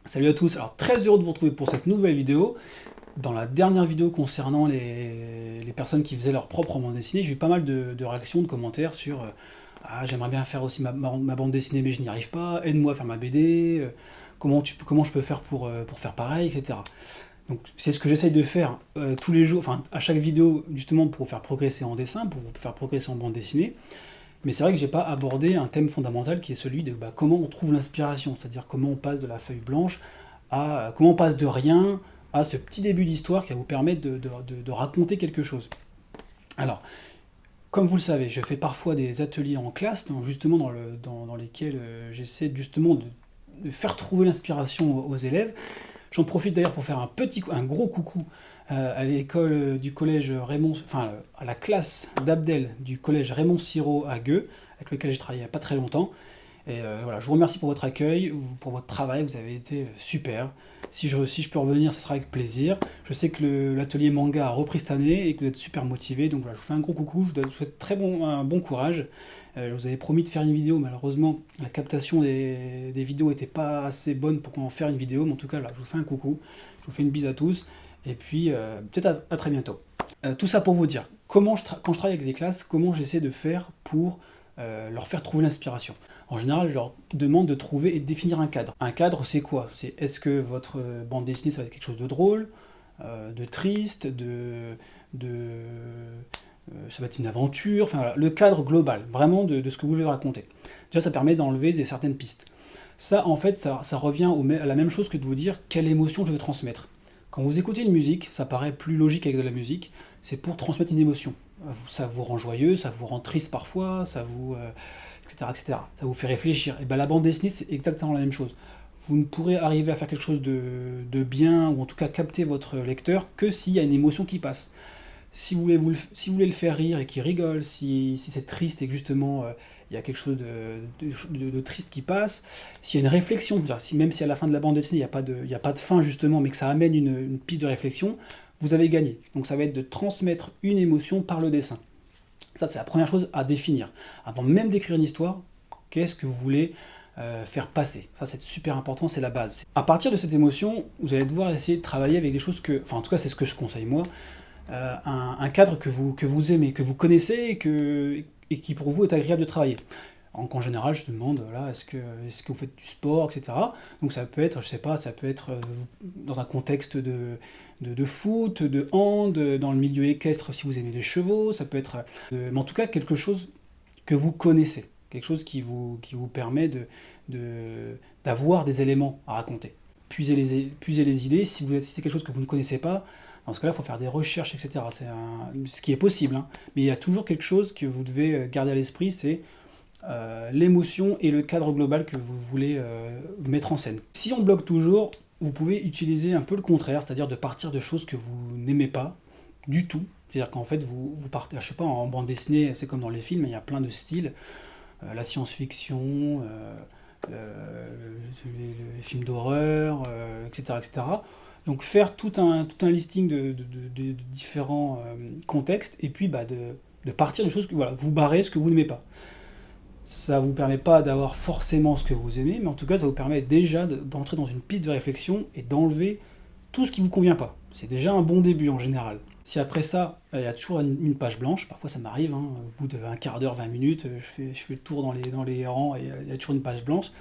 Salut à tous, alors très heureux de vous retrouver pour cette nouvelle vidéo. Dans la dernière vidéo concernant les personnes qui faisaient leur propre bande dessinée, j'ai eu pas mal de réactions, de commentaires sur Ah, j'aimerais bien faire aussi ma bande dessinée mais je n'y arrive pas, aide-moi à faire ma BD, comment je peux faire pour faire pareil, etc. Donc c'est ce que j'essaye de faire tous les jours, enfin à chaque vidéo, justement pour vous faire progresser en dessin, pour vous faire progresser en bande dessinée. Mais c'est vrai que j'ai pas abordé un thème fondamental qui est celui de comment on trouve l'inspiration, c'est-à-dire comment on passe de la feuille blanche à comment on passe de rien à ce petit début d'histoire qui va vous permettre de raconter quelque chose. Alors, comme vous le savez, je fais parfois des ateliers en classe, justement dans lesquels j'essaie justement de faire trouver l'inspiration aux élèves. J'en profite d'ailleurs pour faire un gros coucou à l'école du collège Raymond, enfin à la classe d'Abdel du collège Raymond Sirot à Gueux, avec lequel j'ai travaillé il n'y a pas très longtemps. Et voilà, je vous remercie pour votre accueil, pour votre travail, vous avez été super. Si je peux revenir, ce sera avec plaisir. Je sais que l'atelier manga a repris cette année et que vous êtes super motivés, donc voilà, je vous fais un gros coucou, je vous souhaite un bon courage. Je vous avais promis de faire une vidéo, malheureusement la captation des vidéos n'était pas assez bonne pour en faire une vidéo, mais en tout cas là, je vous fais un coucou, je vous fais une bise à tous, et puis peut-être à très bientôt. Tout ça pour vous dire, quand je travaille avec des classes, comment j'essaie de faire pour leur faire trouver l'inspiration. En général, je leur demande de trouver et de définir un cadre. Un cadre, c'est quoi? Est-ce que votre bande dessinée, ça va être quelque chose de drôle, de triste, ça va être une aventure, enfin voilà, le cadre global, vraiment de ce que vous voulez raconter. Déjà, ça permet d'enlever certaines pistes. Ça, en fait, ça revient à la même chose que de vous dire quelle émotion je veux transmettre. Quand vous écoutez une musique, ça paraît plus logique avec de la musique, c'est pour transmettre une émotion. Ça vous rend joyeux, ça vous rend triste parfois, etc., etc. Ça vous fait réfléchir. Et bien la bande dessinée, c'est exactement la même chose. Vous ne pourrez arriver à faire quelque chose de bien, ou en tout cas capter votre lecteur, que s'il y a une émotion qui passe. Si vous voulez le faire rire et qu'il rigole, si c'est triste et que justement il y a quelque chose de triste qui passe, s'il y a une réflexion, même si à la fin de la bande dessinée il y a pas de fin justement, mais que ça amène une piste de réflexion, vous avez gagné. Donc ça va être de transmettre une émotion par le dessin. Ça, c'est la première chose à définir. Avant même d'écrire une histoire, qu'est-ce que vous voulez faire passer? Ça, c'est super important, c'est la base. À partir de cette émotion, vous allez devoir essayer de travailler avec des choses enfin en tout cas, c'est ce que je conseille moi, un cadre que vous aimez, que vous connaissez et qui pour vous est agréable de travailler. Donc en général, je te demande, voilà, est-ce que vous faites du sport, etc. Donc ça peut être, je sais pas, ça peut être dans un contexte de foot, de hand, dans le milieu équestre si vous aimez les chevaux, ça peut être, mais en tout cas quelque chose que vous connaissez, quelque chose qui vous permet d'avoir des éléments à raconter. Puiser les idées, si c'est quelque chose que vous ne connaissez pas, dans ce cas-là, il faut faire des recherches, etc. Ce qui est possible, hein. Mais il y a toujours quelque chose que vous devez garder à l'esprit, c'est l'émotion et le cadre global que vous voulez mettre en scène. Si on bloque toujours, vous pouvez utiliser un peu le contraire, c'est-à-dire de partir de choses que vous n'aimez pas du tout. C'est-à-dire qu'en fait, vous partez, je sais pas, en bande dessinée, c'est comme dans les films, il y a plein de styles, la science-fiction, les films d'horreur, etc., etc. Donc faire tout un listing de différents contextes, et puis de partir de choses que voilà, vous barrez ce que vous n'aimez pas. Ça vous permet pas d'avoir forcément ce que vous aimez, mais en tout cas ça vous permet déjà d'entrer dans une piste de réflexion et d'enlever tout ce qui vous convient pas. C'est déjà un bon début en général. Si après ça, il y a toujours une page blanche, parfois ça m'arrive, hein, au bout d'un quart d'heure, 20 minutes, je fais le tour dans les rangs et il y a toujours une page blanche.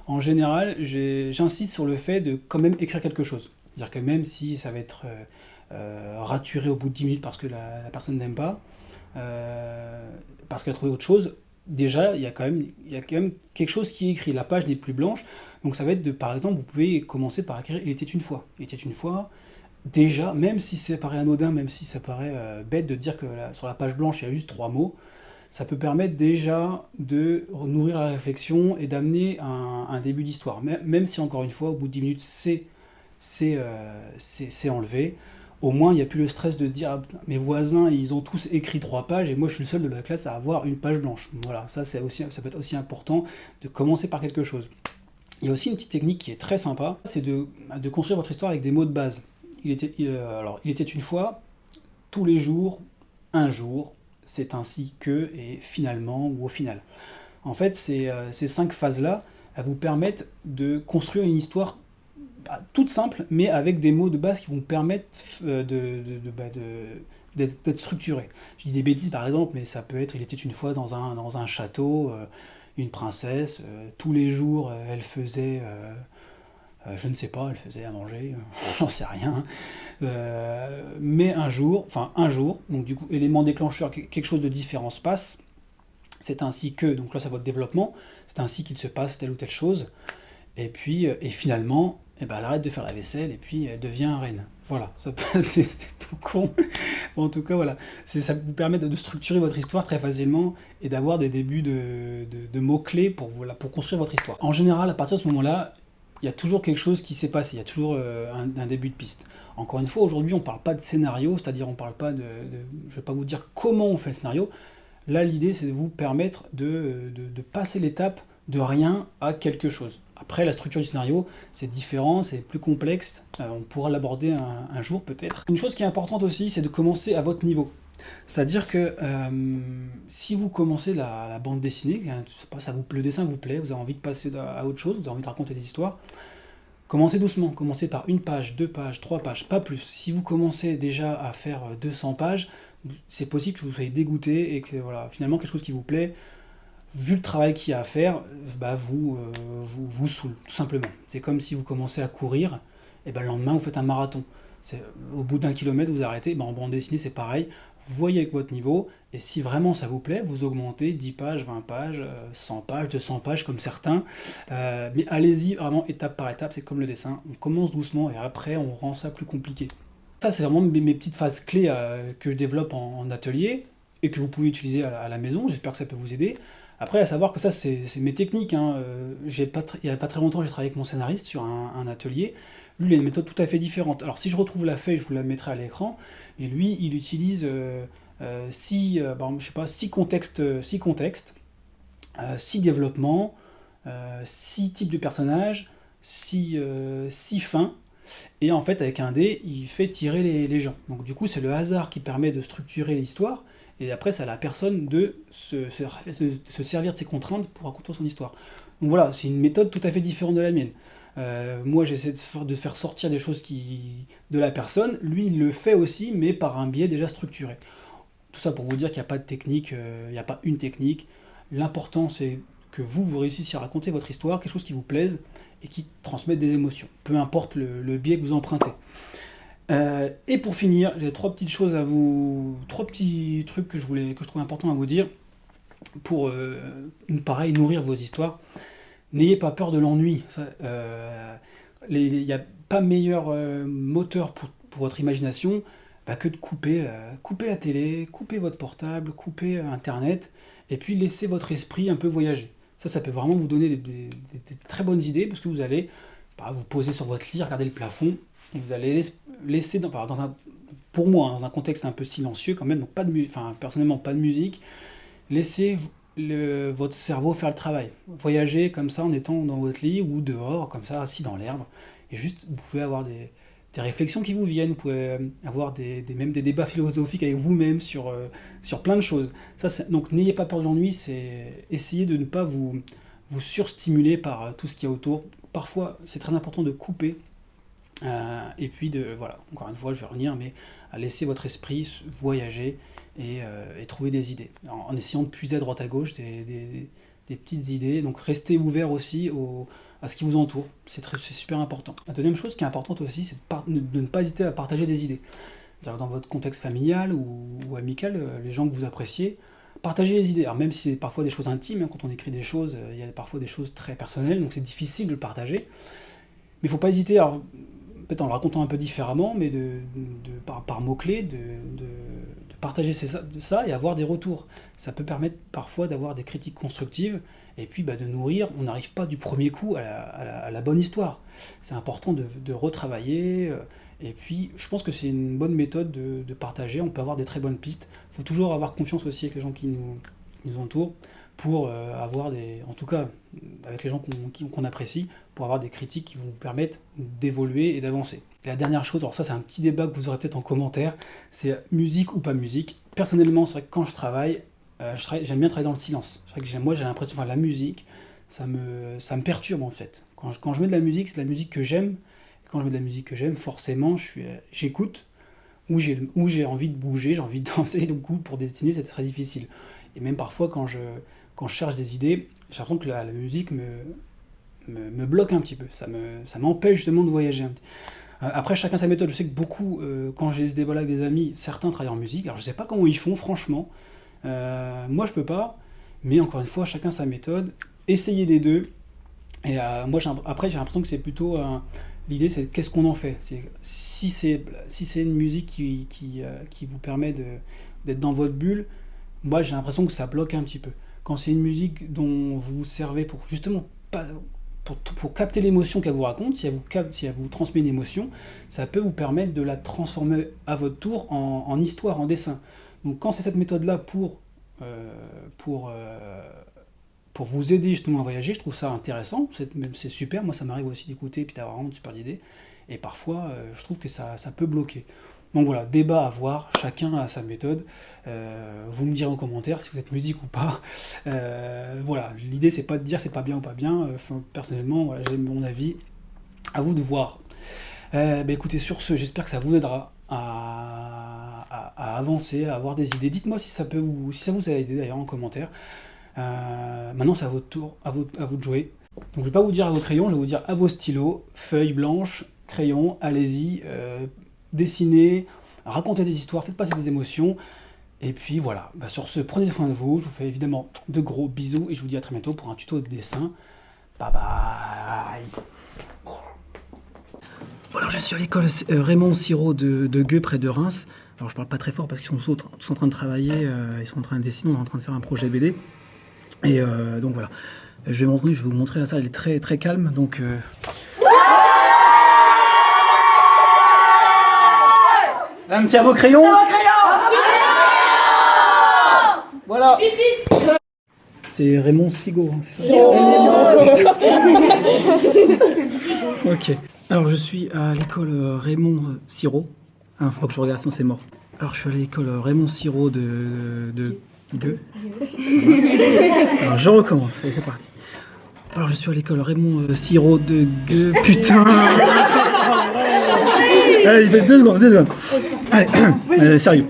En général, j'insiste sur le fait de quand même écrire quelque chose. C'est-à-dire que même si ça va être raturé au bout de 10 minutes parce que la personne n'aime pas, parce qu'elle a trouvé autre chose, déjà, il y a quand même quelque chose qui est écrit. La page n'est plus blanche. Donc ça va être par exemple, vous pouvez commencer par écrire Il était une fois. Il était une fois, déjà, même si ça paraît anodin, même si ça paraît bête de dire que sur la page blanche, il y a juste 3 mots, ça peut permettre déjà de nourrir la réflexion et d'amener un début d'histoire. Même si, encore une fois, au bout de 10 minutes, c'est enlevé. Au moins, il n'y a plus le stress de dire ah, mes voisins, ils ont tous écrit 3 pages et moi, je suis le seul de la classe à avoir une page blanche. Voilà, ça peut être aussi important de commencer par quelque chose. Il y a aussi une petite technique qui est très sympa, c'est de construire votre histoire avec des mots de base. Il était une fois, tous les jours, un jour, c'est ainsi que, et finalement, ou au final. En fait, ces 5 phases-là, elles vous permettent de construire une histoire toutes simples, mais avec des mots de base qui vont permettre d'être structuré. Je dis des bêtises par exemple, mais ça peut être, il était une fois dans un château, une princesse, tous les jours elle faisait, je ne sais pas, elle faisait à manger, j'en sais rien. Mais un jour, donc du coup, élément déclencheur, quelque chose de différent se passe. C'est ainsi que, donc là c'est votre développement, c'est ainsi qu'il se passe telle ou telle chose. Et puis, et finalement, eh ben, elle arrête de faire la vaisselle et puis elle devient reine. Voilà, c'est tout con. Bon, en tout cas, voilà, ça vous permet de structurer votre histoire très facilement et d'avoir des débuts de mots-clés pour, voilà, pour construire votre histoire. En général, à partir de ce moment-là, il y a toujours quelque chose qui s'est passé, il y a toujours un début de piste. Encore une fois, aujourd'hui, on ne parle pas de scénario, c'est-à-dire on ne parle pas je ne vais pas vous dire comment on fait le scénario. Là, l'idée, c'est de vous permettre de passer l'étape de rien à quelque chose. Après, la structure du scénario, c'est différent, c'est plus complexe, on pourra l'aborder un jour peut-être. Une chose qui est importante aussi, c'est de commencer à votre niveau. C'est-à-dire que si vous commencez la bande dessinée, le dessin vous plaît, vous avez envie de passer à autre chose, vous avez envie de raconter des histoires, commencez doucement, commencez par une page, deux pages, trois pages, pas plus. Si vous commencez déjà à faire 200 pages, c'est possible que vous soyez dégoûté et que voilà, finalement quelque chose qui vous plaît, vu le travail qu'il y a à faire, bah vous saoule, tout simplement. C'est comme si vous commencez à courir, et ben le lendemain vous faites un marathon. Au bout d'un kilomètre vous arrêtez, ben en bande dessinée c'est pareil, vous voyez avec votre niveau, et si vraiment ça vous plaît, vous augmentez 10 pages, 20 pages, 100 pages, 200 pages comme certains, mais allez-y vraiment étape par étape, c'est comme le dessin, on commence doucement et après on rend ça plus compliqué. Ça c'est vraiment mes petites phases clés que je développe en atelier, et que vous pouvez utiliser à la maison, j'espère que ça peut vous aider. Après, à savoir que ça, c'est mes techniques, hein. Il n'y a pas très longtemps, j'ai travaillé avec mon scénariste sur un atelier. Lui, il a une méthode tout à fait différente. Alors, si je retrouve la feuille, je vous la mettrai à l'écran. Et lui, il utilise par exemple, je sais pas, six contextes, six développements, six types de personnages, six fins. Et en fait, avec un dé, il fait tirer les gens. Donc, du coup, c'est le hasard qui permet de structurer l'histoire. Et après, c'est à la personne de se servir de ses contraintes pour raconter son histoire. Donc voilà, c'est une méthode tout à fait différente de la mienne. Moi, j'essaie de faire sortir des choses de la personne. Lui, il le fait aussi, mais par un biais déjà structuré. Tout ça pour vous dire qu'il n'y a pas de technique, il n'y a pas une technique. L'important, c'est que vous réussissiez à raconter votre histoire, quelque chose qui vous plaise et qui transmette des émotions, peu importe le biais que vous empruntez. Et pour finir, j'ai trois petits trucs que je trouve important à vous dire pour, pareil, nourrir vos histoires. N'ayez pas peur de l'ennui. Il n'y a pas meilleur moteur pour votre imagination que de couper la télé, couper votre portable, couper Internet, et puis laisser votre esprit un peu voyager. Ça peut vraiment vous donner des très bonnes idées, parce que vous allez vous poser sur votre lit, regarder le plafond, et vous allez laisser, pour moi, dans un contexte un peu silencieux quand même, donc personnellement pas de musique, laissez votre cerveau faire le travail. Voyager comme ça en étant dans votre lit ou dehors, comme ça, assis dans l'herbe, et juste vous pouvez avoir des réflexions qui vous viennent, vous pouvez avoir même des débats philosophiques avec vous-même sur plein de choses. Donc n'ayez pas peur de l'ennui, c'est essayer de ne pas vous surstimuler par tout ce qu'il y a autour. Parfois, c'est très important de couper. Et puis voilà, encore une fois, je vais revenir, mais à laisser votre esprit voyager et trouver des idées. En essayant de puiser à droite à gauche des petites idées. Donc restez ouvert aussi à ce qui vous entoure. C'est super important. La deuxième chose qui est importante aussi, c'est de ne pas hésiter à partager des idées. Dans votre contexte familial ou amical, les gens que vous appréciez, partagez les idées. Alors même si c'est parfois des choses intimes, hein, quand on écrit des choses, il y a parfois des choses très personnelles, donc c'est difficile de le partager. Mais il ne faut pas hésiter, alors, peut-être en le racontant un peu différemment, mais par mots-clés, de partager ça et avoir des retours. Ça peut permettre parfois d'avoir des critiques constructives, et puis de nourrir, on n'arrive pas du premier coup à la bonne histoire. C'est important de retravailler, et puis je pense que c'est une bonne méthode de partager, on peut avoir des très bonnes pistes. Il faut toujours avoir confiance aussi avec les gens qui nous entourent, pour avoir en tout cas avec les gens qu'on apprécie, pour avoir des critiques qui vont vous permettre d'évoluer et d'avancer. Et la dernière chose, alors ça c'est un petit débat que vous aurez peut-être en commentaire, c'est musique ou pas musique. Personnellement, c'est vrai que quand je travaille, j'aime bien travailler dans le silence. C'est vrai que moi j'ai l'impression, la musique, ça me perturbe en fait. Quand je mets de la musique, c'est de la musique que j'aime, quand je mets de la musique que j'aime, forcément, j'écoute, ou j'ai envie de bouger, j'ai envie de danser, du coup, pour dessiner, c'est très difficile. Et même parfois, quand je cherche des idées, j'ai l'impression que la musique me bloque un petit peu, ça m'empêche justement de voyager. Après, chacun sa méthode. Je sais que beaucoup, quand j'ai ce débat-là avec des amis, certains travaillent en musique. Alors, je sais pas comment ils font, franchement. Moi, je peux pas. Mais encore une fois, chacun sa méthode. Essayez les deux. Et moi, après, j'ai l'impression que c'est plutôt... l'idée, c'est qu'est-ce qu'on en fait. Si c'est une musique qui vous permet d'être dans votre bulle, moi, j'ai l'impression que ça bloque un petit peu. Quand c'est une musique dont vous vous servez pour justement pas pour capter l'émotion qu'elle vous raconte, si elle vous transmet une émotion, ça peut vous permettre de la transformer à votre tour en histoire, en dessin. Donc quand c'est cette méthode-là pour, pour vous aider justement à voyager, je trouve ça intéressant, c'est super, moi ça m'arrive aussi d'écouter et puis d'avoir vraiment une super idée, et parfois je trouve que ça peut bloquer. Donc voilà, débat à voir, chacun a sa méthode. Vous me direz en commentaire si vous êtes musique ou pas. Voilà, l'idée c'est pas de dire c'est pas bien ou pas bien. Personnellement, voilà, j'ai mon avis. À vous de voir. Écoutez, sur ce, j'espère que ça vous aidera à avancer, à avoir des idées. Dites-moi si ça vous a aidé d'ailleurs en commentaire. Maintenant c'est à votre tour, à vous de jouer. Donc je vais pas vous dire à vos crayons, je vais vous dire à vos stylos, feuilles blanches, crayons, allez-y. Dessinez, racontez des histoires, faites passer des émotions. Et puis voilà, sur ce, prenez soin de vous. Je vous fais évidemment de gros bisous et je vous dis à très bientôt pour un tuto de dessin. Bye bye. Voilà, je suis à l'école Raymond Sirot de Gueux, près de Reims. Alors je parle pas très fort parce qu'ils sont tous en train de travailler, ils sont en train de dessiner, on est en train de faire un projet BD. Et donc voilà, je vais vous montrer la salle, elle est très très calme. Donc un petit à vos crayons. Voilà. C'est Raymond Sigaud. C'est ça. Ok. Alors je suis à l'école Raymond Sirot. Ah, faut pas que je regarde, sinon c'est mort. Alors je suis à l'école Raymond Sirot de Gueux. Alors je recommence, allez, c'est parti. Alors je suis à l'école Raymond Sirot de Gueux. Putain. Allez, 2 secondes. Allez, sérieux.